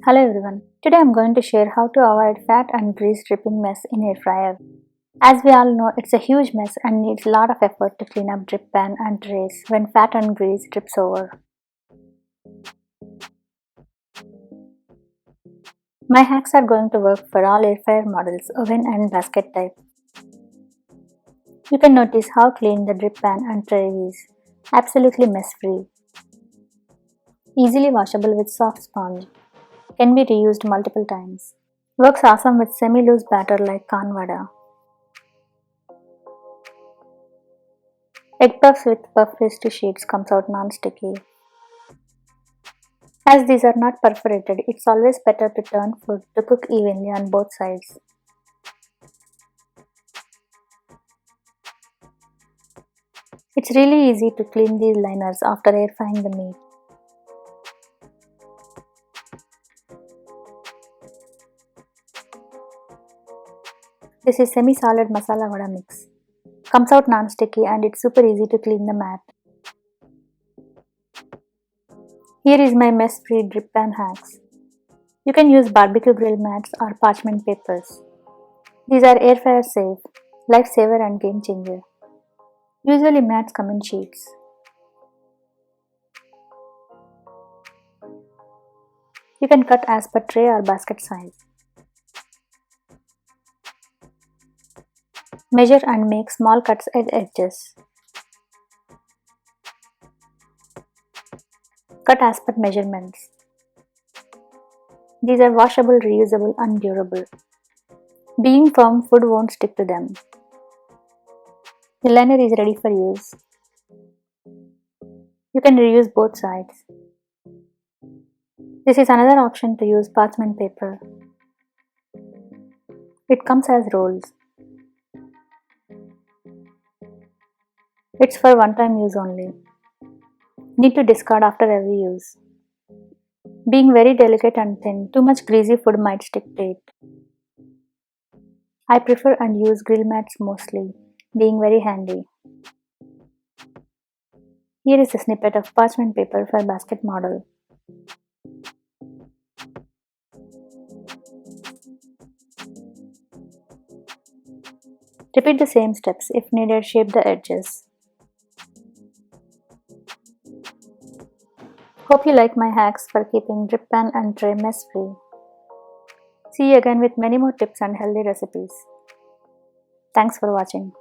Hello everyone. Today I'm going to share how to avoid fat and grease dripping mess in air fryer. As we all know, it's a huge mess and needs a lot of effort to clean up drip pan and trays when fat and grease drips over. My hacks are going to work for all air fryer models, oven and basket type. You can notice how clean the drip pan and tray is. Absolutely mess free. Easily washable with soft sponge. Can be reused multiple times. Works awesome with semi-loose batter like corn vada. Egg puffs with puff pastry sheets comes out non-sticky. As these are not perforated, it's always better to turn food to cook evenly on both sides. It's really easy to clean these liners after air frying the meat. This is semi-solid masala vada mix. Comes out non-sticky and it's super easy to clean the mat. Here is my mess-free drip pan hacks. You can use barbecue grill mats or parchment papers. These are air fryer safe, lifesaver and game changer. Usually mats come in sheets. You can cut as per tray or basket size. Measure and make small cuts at edges. Cut as per measurements. These are washable, reusable and durable. Being firm, food won't stick to them. The liner is ready for use. You can reuse both sides. This is another option to use parchment paper. It comes as rolls. It's for one-time use only. Need to discard after every use. Being very delicate and thin, too much greasy food might stick to it. I prefer and use grill mats mostly, being very handy. Here is a snippet of parchment paper for basket model. Repeat the same steps. If needed, shape the edges. Hope you like my hacks for keeping drip pan and tray mess free. See you again with many more tips and healthy recipes. Thanks for watching.